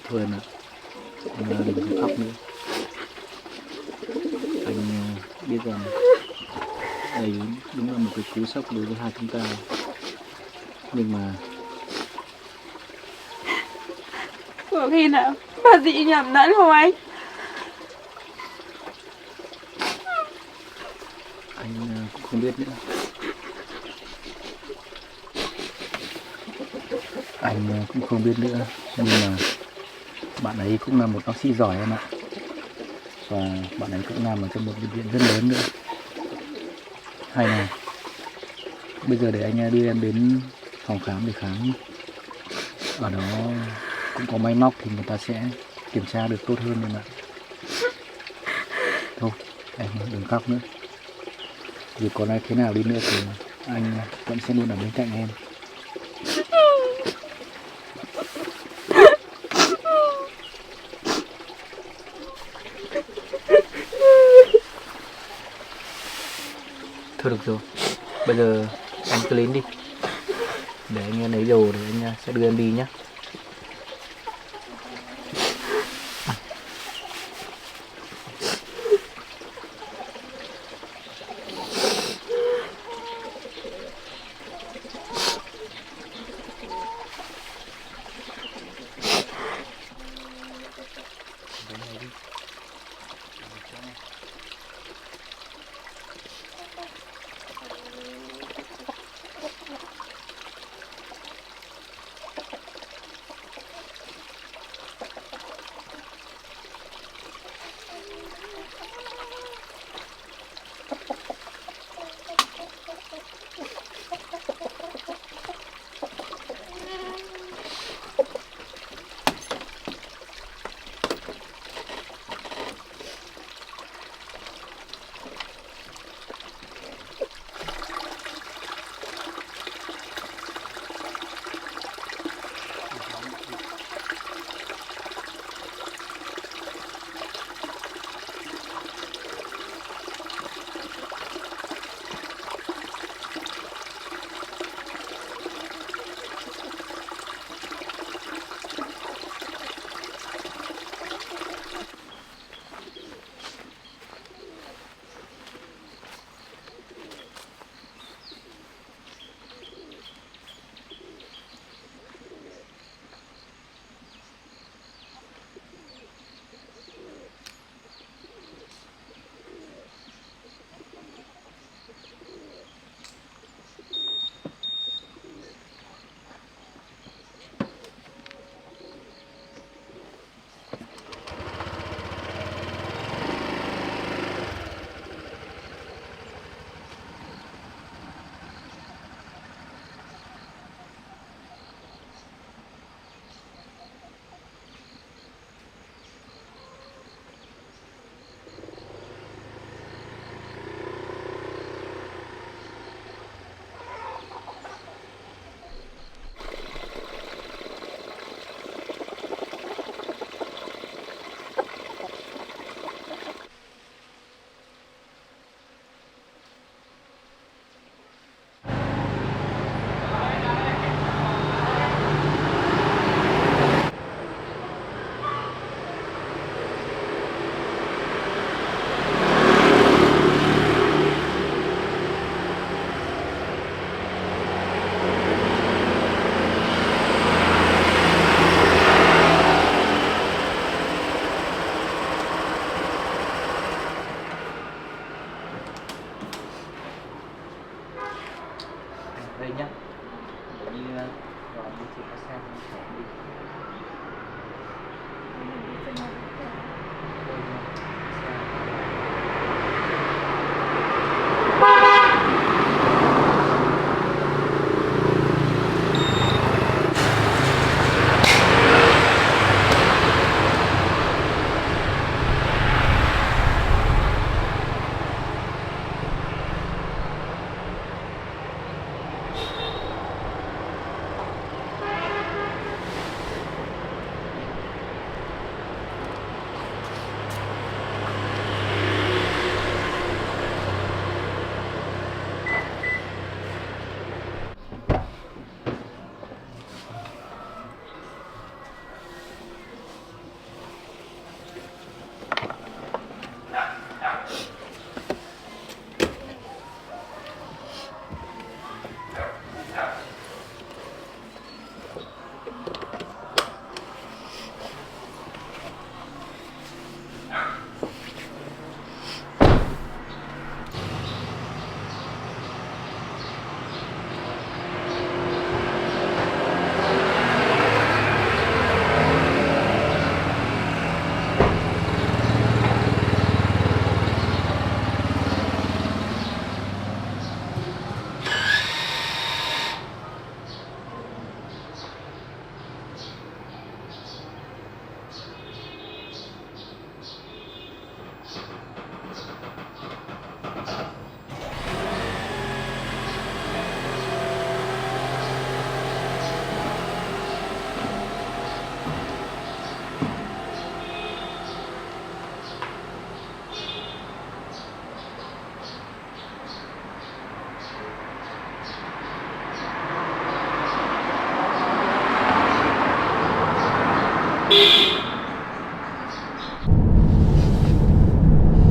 Thôi em ạ, anh đừng có khóc nữa. Anh biết rằng đây đúng là một cái cú sốc đối với hai chúng ta, nhưng mà có khi nào bà dị nhầm lẫn không anh? anh cũng không biết nữa. Anh cũng không biết nữa, nhưng mà bạn ấy cũng là một bác sĩ giỏi em ạ. Và bạn ấy cũng làm ở trong một bệnh viện rất lớn nữa. Hay này, bây giờ để anh đưa em đến phòng khám để khám. Ở đó cũng có máy móc thì người ta sẽ kiểm tra được tốt hơn em ạ. Thôi, em đừng khóc nữa. Dù có nói thế nào đi nữa thì anh vẫn sẽ luôn ở bên cạnh em. Thôi được rồi, bây giờ anh cứ lên đi. Để anh lấy đồ để anh sẽ đưa em đi nhé. đây nhá. Để như rồi như chị có xem sẽ đi.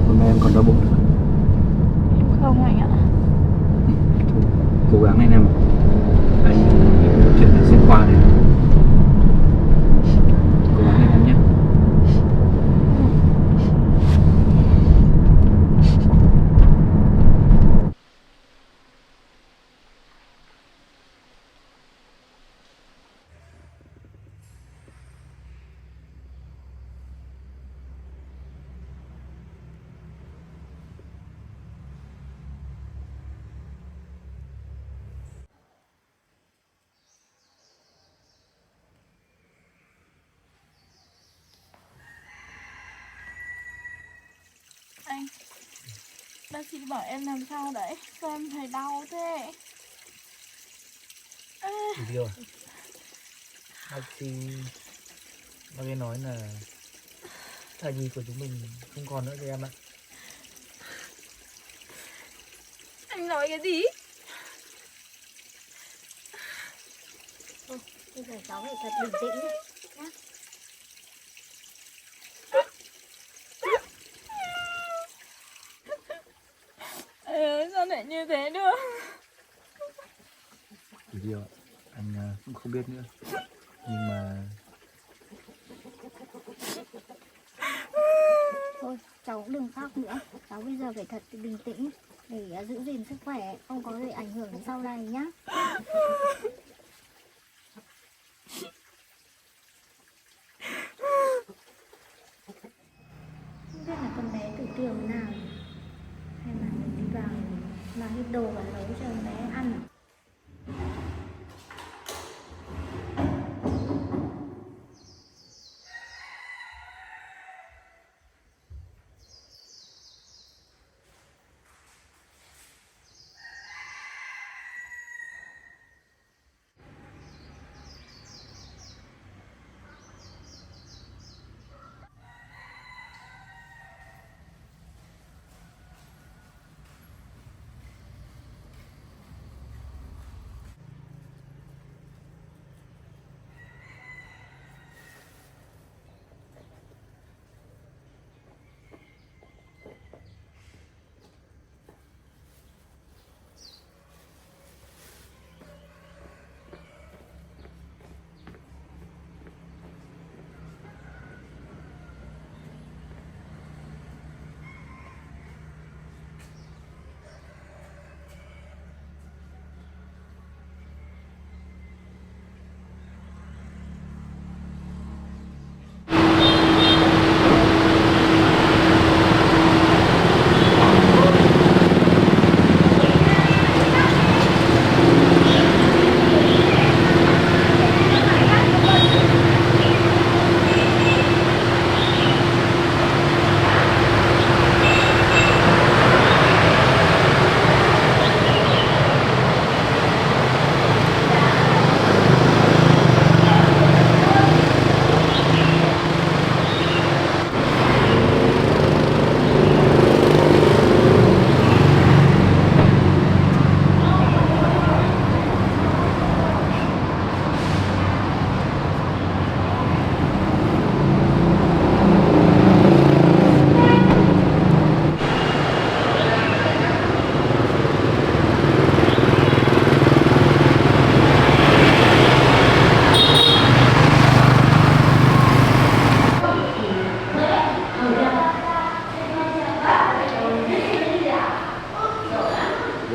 Hôm nay em còn đau bụng nữa. Không anh ạ. Thôi, cố gắng lên em. Anh nói chuyện là xuyên qua đấy. Cố gắng lên em nhé. Anh, bác sĩ bảo em làm sao đấy? Sao em thấy đau thế? Đi rồi. Bác ấy nói là thai nhi của chúng mình không còn nữa rồi em ạ. Anh nói cái gì? Thôi, bây giờ cháu phải thật bình tĩnh đi nhá. Sao lại như thế được? Đi rồi. Anh cũng không biết nữa. Nhưng mà Thôi, cháu cũng đừng khóc nữa. Cháu bây giờ phải thật bình tĩnh để giữ gìn sức khỏe, không có gì ảnh hưởng đến sau này nhá. Không biết là con bé tự tiêu thế nào, hay là mình đi vào làm ít đồ và nấu cho con bé ăn.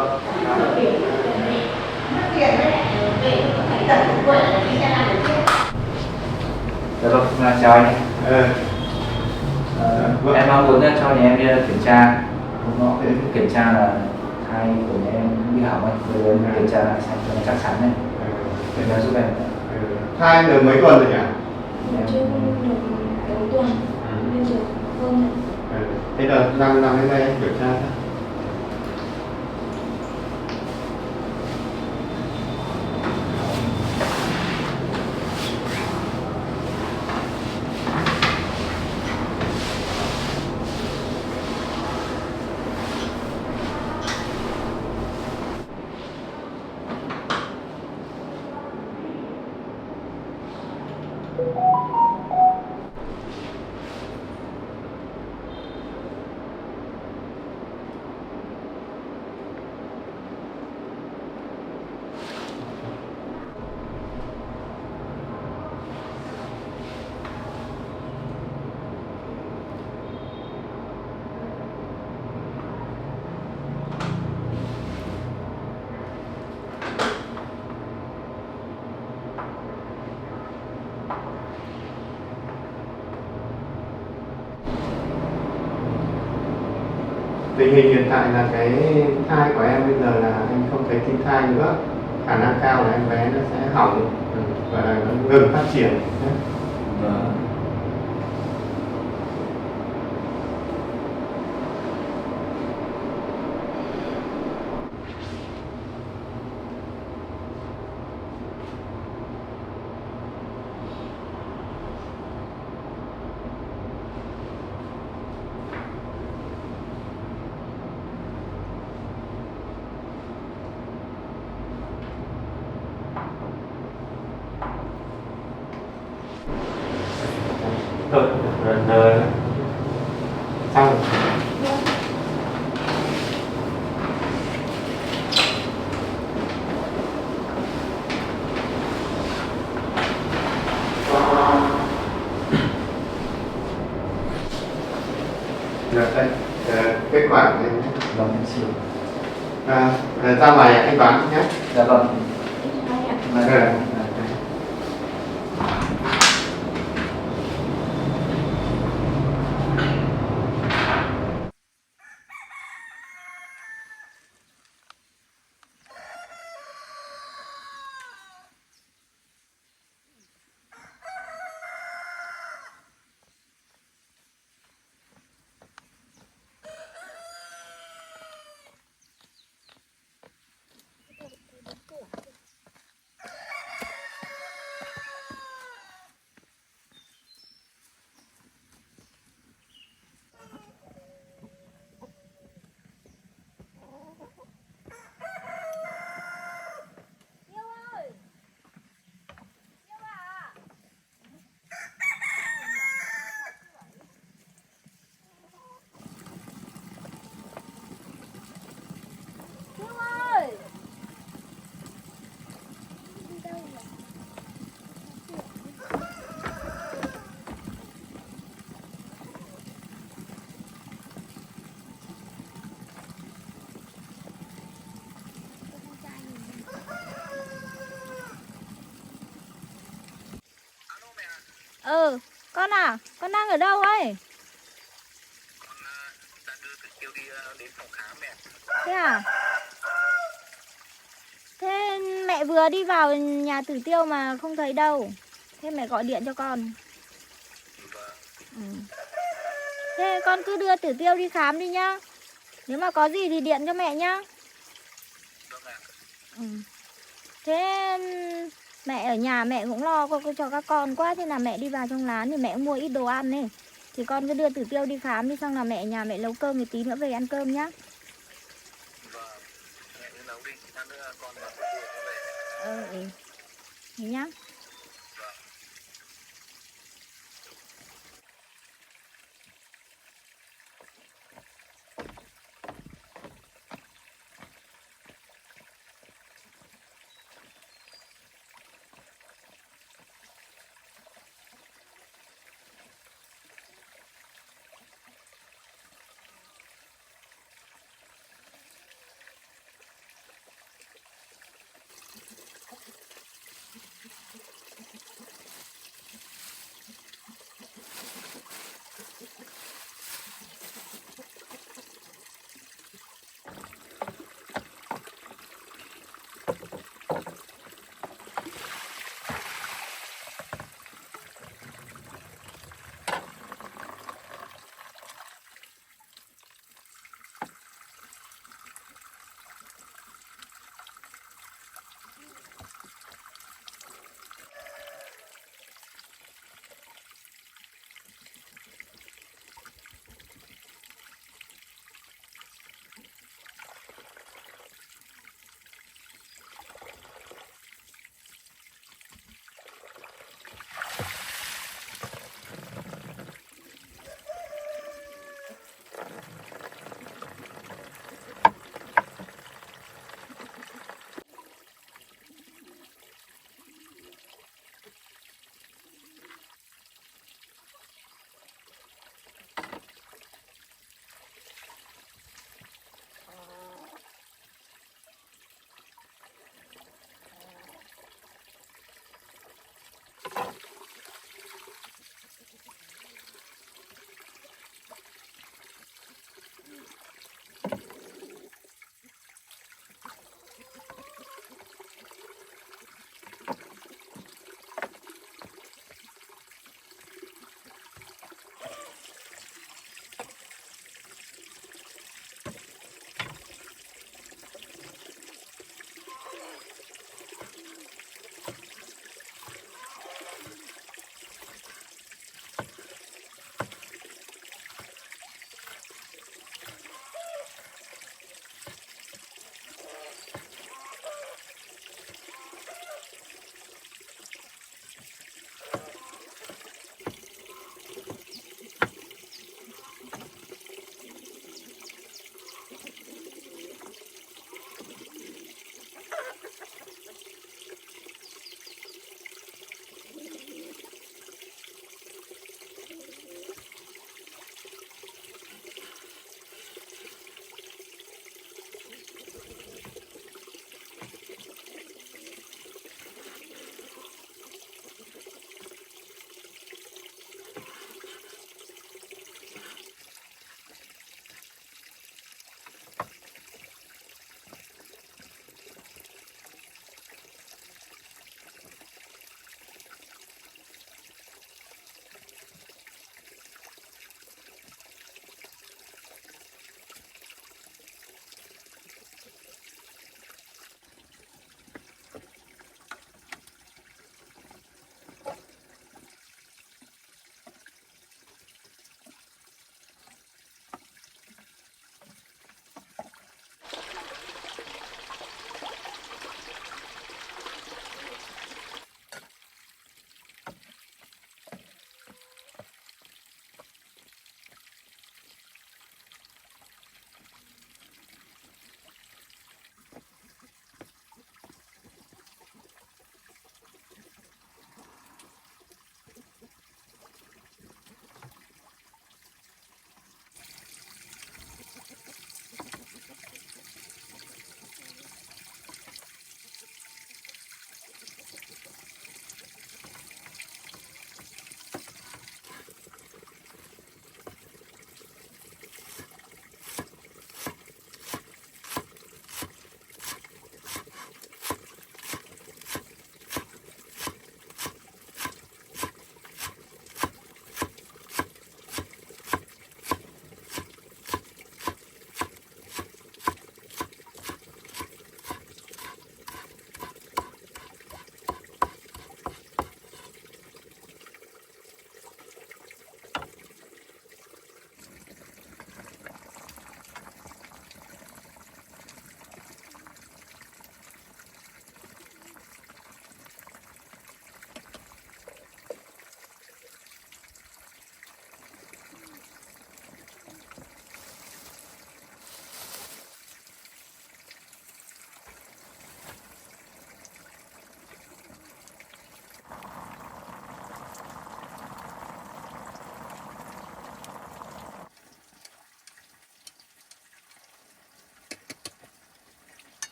Dạ vâng, chào anh. Em mong muốn cho nhà em đi kiểm tra. Kiểm tra là thai của nhà em bị hỏng ấy, bây giờ em kiểm tra lại xem cho nó chắc chắn này. Để nó giúp em. Thai được mấy tuần rồi nhỉ? Chưa được đầu tuần, bây giờ hơn. Thế là nằm đến đây em kiểm tra thôi. Tình hình hiện tại là cái thai của em bây giờ là anh không thấy tim thai nữa, khả năng cao là em bé nó sẽ hỏng và nó ngừng phát triển. Vâng. Rồi, xong. Được đây, kết quả này. Vâng, em chịu. Ra ngoài anh đoán nhé. Dạ vâng. Rồi. Ừ, con à, con đang ở đâu ấy? Đã đưa Tử Kiêu đi đến phòng khám mẹ. Thế à? Thế mẹ vừa đi vào nhà Tử Tiêu mà không thấy đâu. Thế mẹ gọi điện cho con. Vâng. Ừ. Thế con cứ đưa Tử Tiêu đi khám đi nhá. Nếu mà có gì thì điện cho mẹ nhá. Vâng ạ. Ừ. Thế mẹ ở nhà mẹ cũng lo cho các con quá. Thế là mẹ đi vào trong lán thì mẹ cũng mua ít đồ ăn ấy. Thì con cứ đưa Tử Tiêu đi khám đi. Xong là mẹ ở nhà mẹ nấu cơm một tí nữa về ăn cơm nhá. Vâng. Mẹ cứ nấu đi, ăn nữa con vào buổi trưa về. Ừ. Thế nhá. Vâng.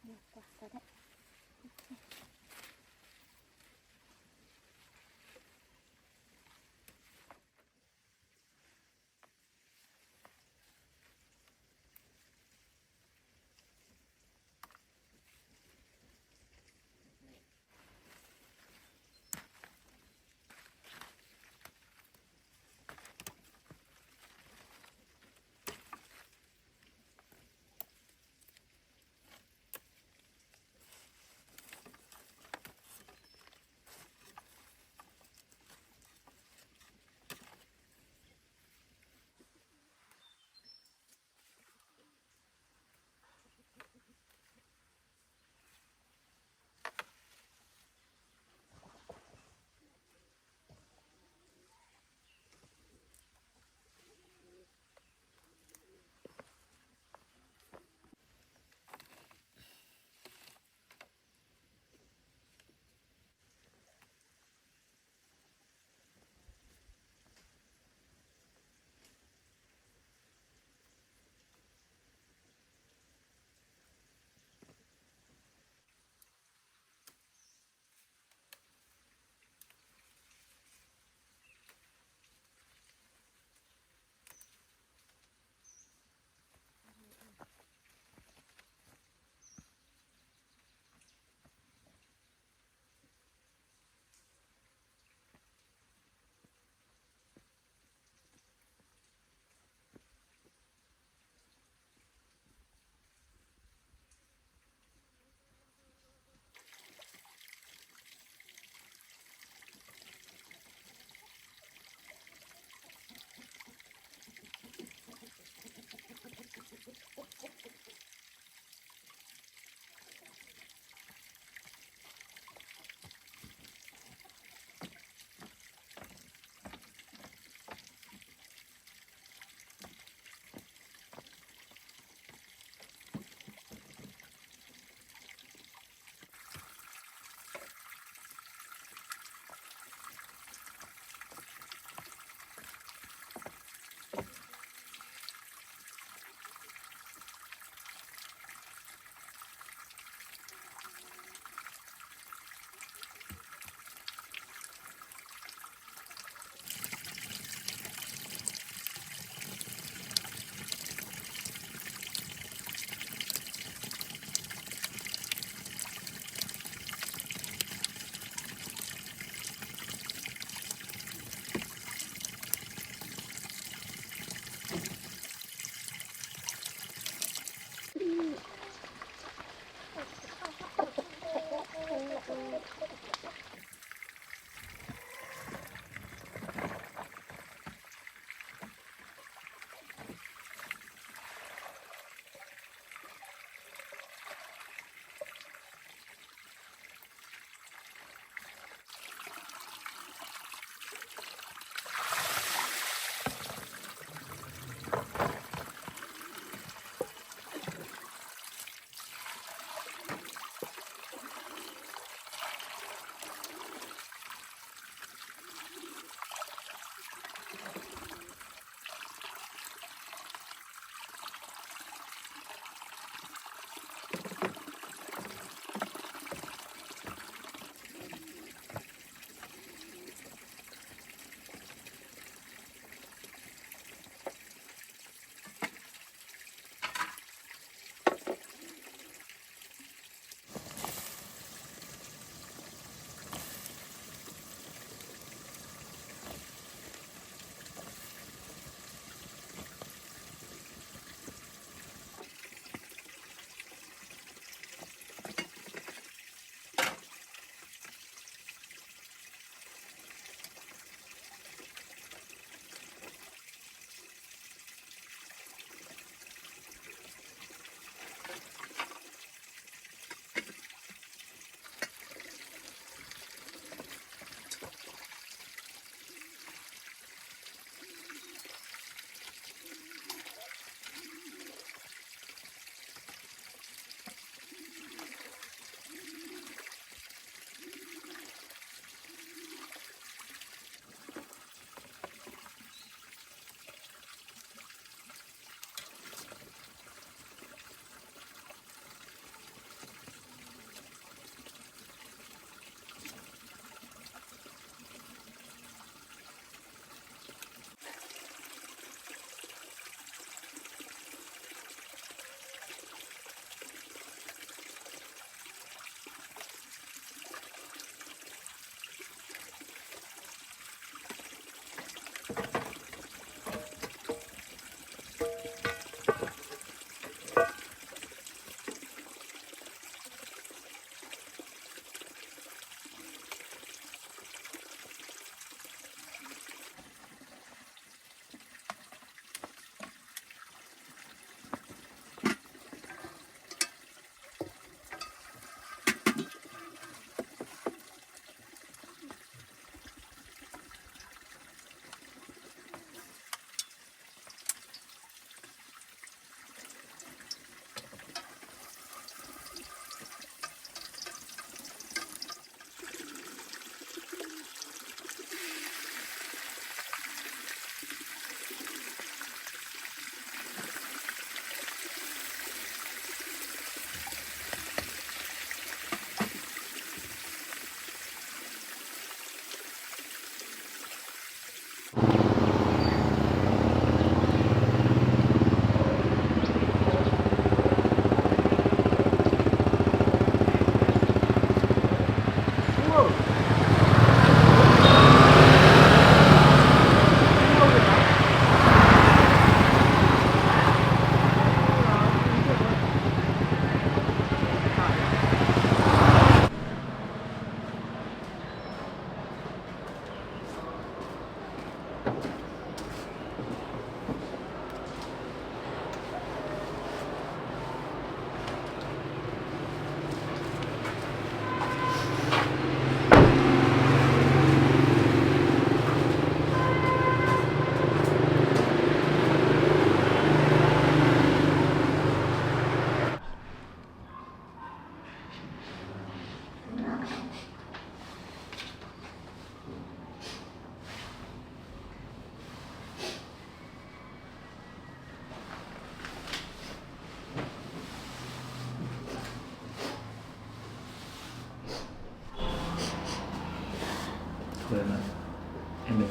Nhiều quả thật đấy.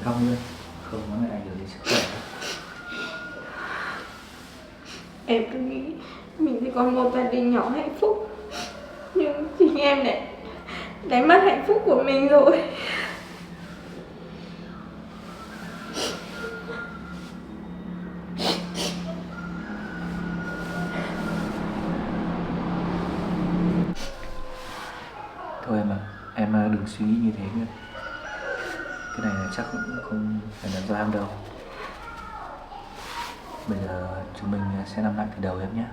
cong luôn, không có ảnh hưởng đến sức khỏe. Em cứ nghĩ mình chỉ còn một gia đình nhỏ hạnh phúc, nhưng chính em lại đánh mất hạnh phúc của mình rồi. Thôi em đừng suy nghĩ như thế nữa. Cái này là chắc cũng không phải là do em đâu. Bây giờ chúng mình sẽ làm lại từ đầu em nhé.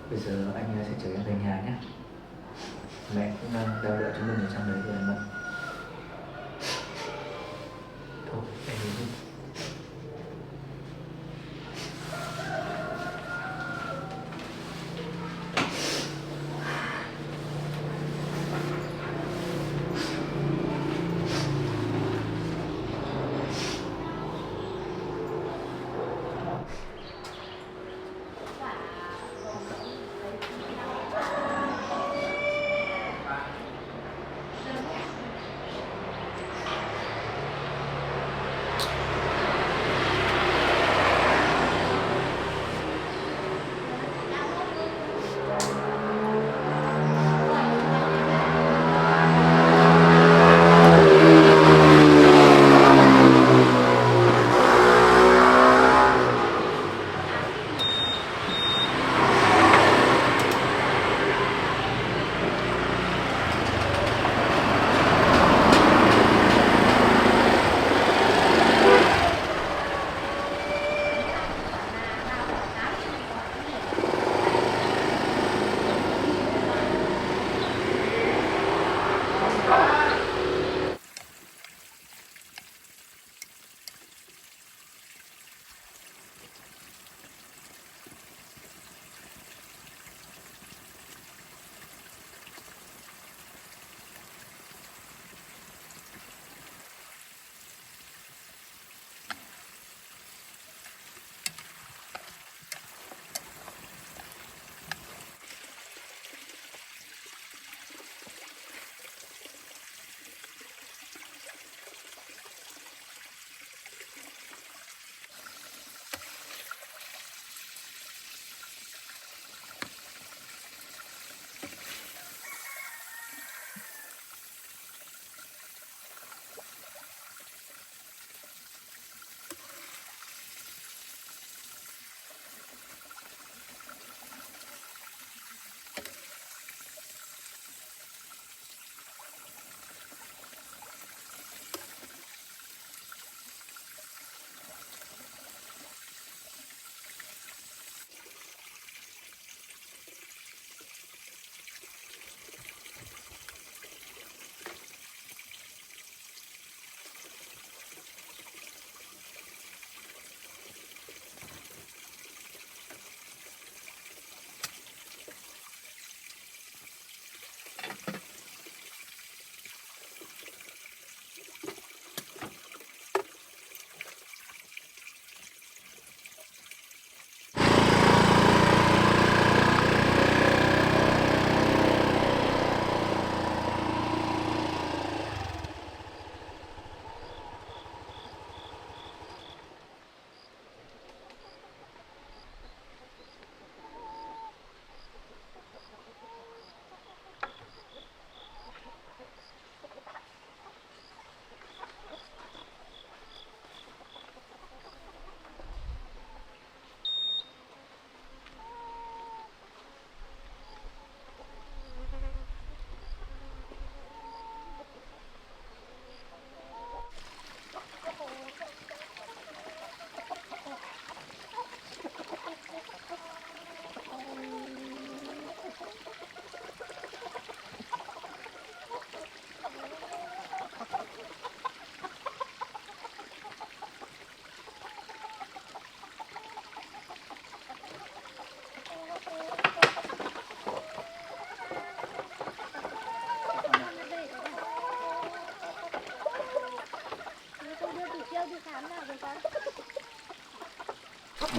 Bây giờ anh sẽ chở em về nhà nhé. Mẹ cũng đang đợi chúng mình ở trong đấy rồi em ạ. Thôi em đi đi.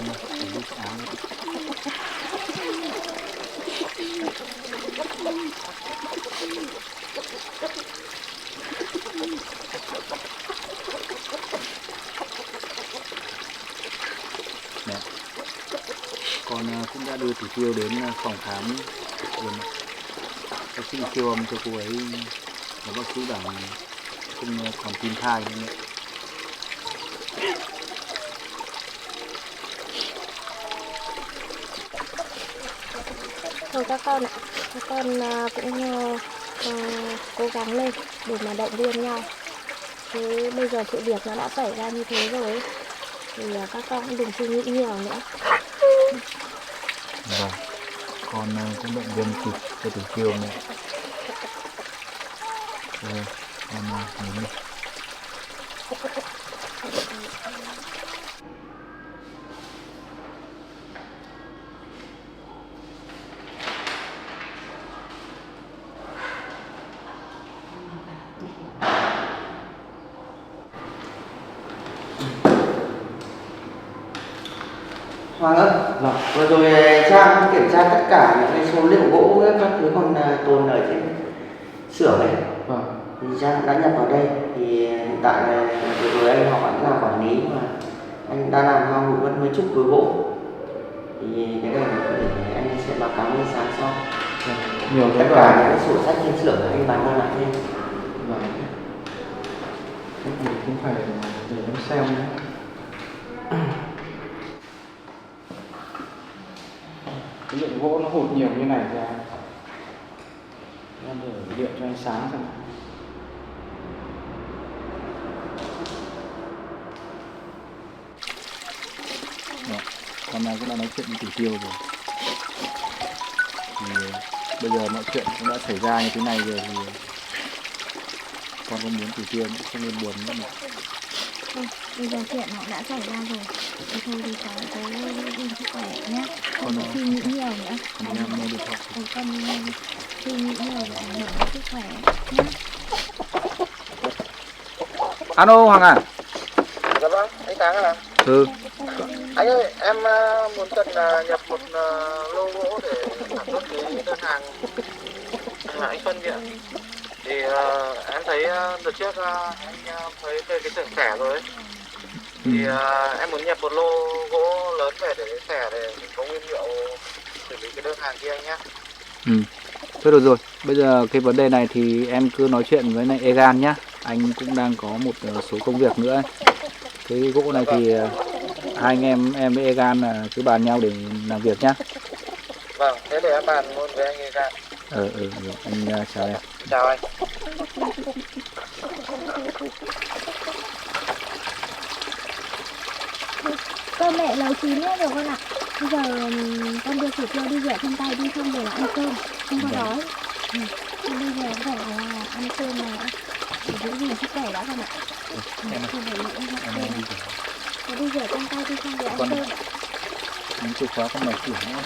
để đi áo nè. Con cũng đã đưa Thủ Tiêu đến phòng khám vườn. Bác sĩ siêu âm cho cô ấy và bác sĩ bảo không còn tim thai nữa. Thôi các con ạ, các con cũng cố gắng lên để mà động viên nhau. Thế bây giờ sự việc nó đã xảy ra như thế rồi ấy, thì các con cũng đừng suy nghĩ nhiều nữa. Vâng, con cũng động viên kịp cho Thủ Tiêu này. Rồi, con nghỉ đi. Hoàng ơi, vừa rồi Trang kiểm tra tất cả những cái số liệu gỗ ấy, các thứ còn tồn ở trên xưởng ấy. Vâng. Thì Trang đã nhập vào đây. Thì hiện tại là vừa rồi anh họ vẫn là quản lý mà anh đã làm hao hụt mất mấy chục khối gỗ. Thì cái này thì anh sẽ báo cáo lên sáng sau. Nhiều Tất cái cả những cái sổ sách trên xưởng anh bán ra lại thêm. Vâng. Thế thì cũng phải để em xem nhé. Cái lượng gỗ nó hụt nhiều như này thì em để điện cho anh sáng xem. Đó, con này cũng đã nói chuyện với Thủ Tiêu rồi. Thì bây giờ mọi chuyện cũng đã xảy ra như thế này rồi thì con không muốn Thủ Tiêu cũng không nên buồn nữa mà. Thôi, bây giờ chuyện nó đã xảy ra rồi. Thì thôi thì cháu cố đi sức khỏe nhé. Không có suy nghĩ nhiều nữa. Con em mua điện thoại. Con suy nghĩ nhiều để ảnh hưởng đến sức khỏe nhé. Alo Hoàng à? Dạ vâng, anh Sáng à? Ừ. Anh ơi, em muốn cần nhập một lô gỗ để sản xuất cái đơn hàng mà anh Xuân kìa. Thì em thấy đợt trước anh thấy về cái xưởng xẻ rồi ấy. Thì em muốn nhập một lô gỗ lớn về để xẻ để mình có nguyên liệu xử lý cái đơn hàng kia anh nhé. Ừ. Thôi được rồi, bây giờ cái vấn đề này thì em cứ nói chuyện với lại Egan nhá. Anh cũng đang có một số công việc nữa. Cái gỗ này thì hai anh em với Egan là cứ bàn nhau để làm việc nhá. Vâng, thế để em bàn luôn với anh ấy ra. Rồi, anh chào em. Chào anh. Cơm mẹ nấu chín hết rồi con ạ. Bây giờ con đưa Thủ Tiêu đi rửa chân tay đi xong rồi là ăn cơm. Không có đói. Bây giờ phải là ăn cơm này để giữ gìn sức khỏe đã con ạ. Em Không phải nghĩ ăn em cơm. đi rửa. Thế đi rửa chân tay đi xong rồi ăn Con cơm. muốn chìa khóa con mở cửa nữa.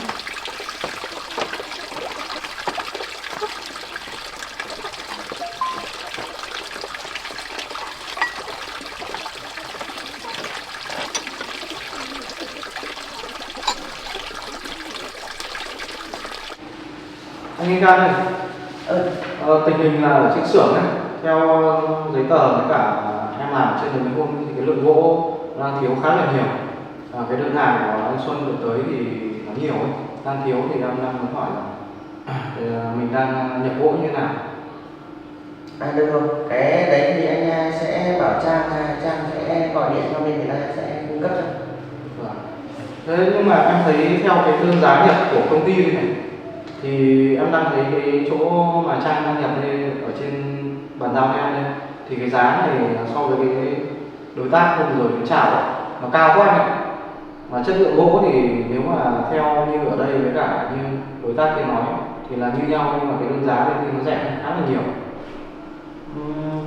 Anh Egan ơi, tình hình là ở trên xưởng ấy, theo giấy tờ với cả em làm trên đường hôm thì cái lượng gỗ đang thiếu khá là nhiều. Cái đơn hàng của anh Xuân gửi tới thì nó nhiều ấy, đang thiếu thì em đang muốn hỏi là mình đang nhập gỗ như thế nào. Được rồi, cái đấy thì anh sẽ bảo Trang sẽ gọi điện cho bên người ta sẽ cung cấp cho. Vâng. Thế nhưng mà em thấy theo cái đơn giá nhập của công ty này thì em đang thấy cái chỗ mà Trang đang nhập đây ở trên bàn giao với em đây thì cái giá này so với cái đối tác hôm rồi chào ấy, nó cao quá anh ạ. Mà chất lượng gỗ thì nếu mà theo như ở đây với cả như đối tác kia nói thì là như nhau, nhưng mà cái đơn giá bên kia nó rẻ hơn khá là nhiều.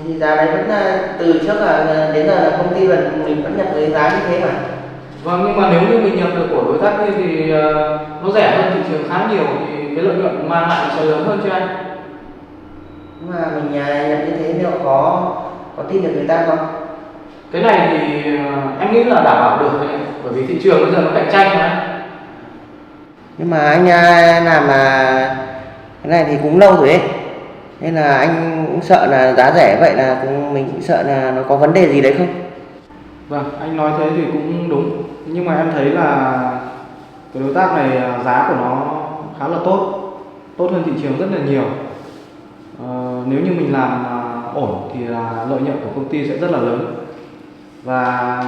Thì giá đấy vẫn là từ trước là đến giờ là công ty mình vẫn nhập với giá như thế mà. Vâng, nhưng mà nếu như mình nhập được của đối tác kia thì nó rẻ hơn thị trường khá nhiều thì cái lợi nhuận mang lại sẽ lớn hơn cho anh. Nhưng mà mình nhập như thế liệu có tin được người ta không? Cái này thì em nghĩ là đảm bảo được đấy, bởi vì thị trường bây giờ nó cạnh tranh mà. Nhưng mà anh làm cái này thì cũng lâu rồi ấy, nên là anh cũng sợ là giá rẻ vậy là mình cũng sợ là nó có vấn đề gì đấy không. Vâng, anh nói thế thì cũng đúng. Nhưng mà em thấy là cái đối tác này giá của nó khá là tốt hơn thị trường rất là nhiều. Nếu như mình làm ổn thì là lợi nhuận của công ty sẽ rất là lớn. Và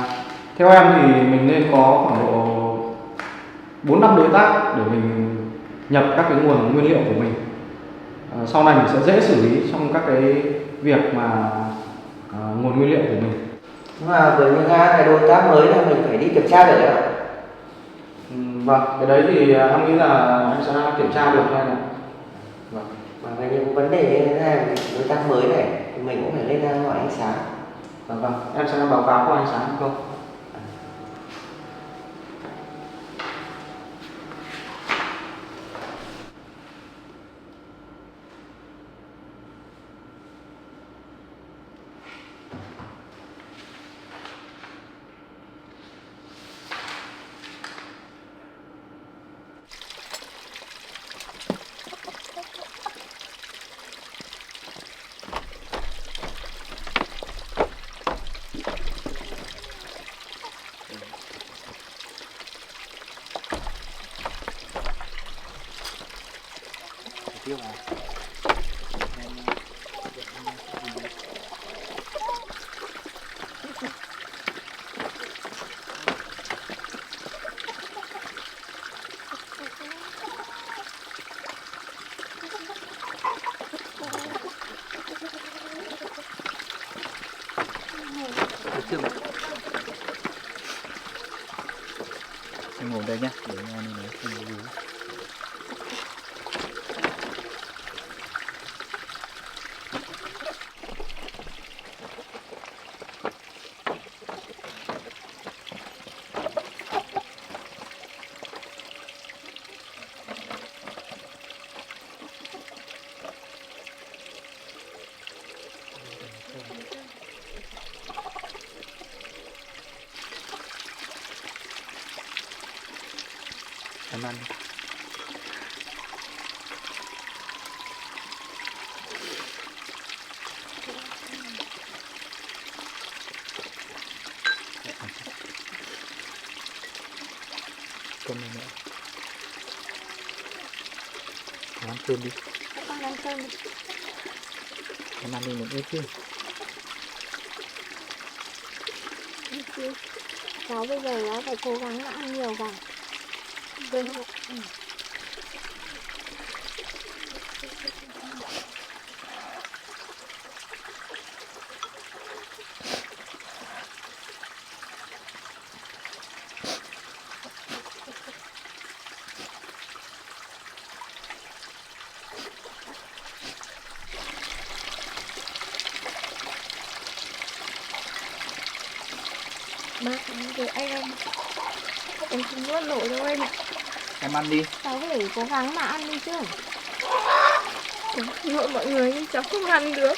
theo em thì mình nên có khoảng độ 4-5 đối tác để mình nhập các cái nguồn nguyên liệu của mình. Sau này mình sẽ dễ xử lý trong các cái việc mà nguồn nguyên liệu của mình. Nhưng mà với những cái đối tác mới là mình phải đi kiểm tra được ạ. Vâng, cái đấy thì em nghĩ là em sẽ kiểm tra được thôi này. Vâng. Và với những vấn đề như thế này, đối tác mới này thì mình cũng phải lên ra hỏi anh Sáng. Vâng, em sẽ báo cáo của anh Sáng không? Tiêu à? Em ngồi đây nhá, để ngon này không có gì. Em ăn đi. Cơm này nữa. Em ăn cơm đi. Con ăn cơm đi. Em ăn đi một ít chứ. Cháu bây giờ nó phải cố gắng ăn nhiều vào. Được không? Bác ăn thì anh em không nuốt nổi đâu em ạ. Em ăn đi. Cháu phải cố gắng mà ăn đi chứ. Cháu xin lỗi mọi người nhưng cháu không ăn được.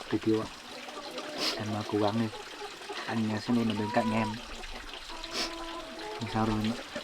Từ Tiêu ạ, em cố gắng đi. Anh sẽ luôn ở bên cạnh em. Không sao đâu em ạ.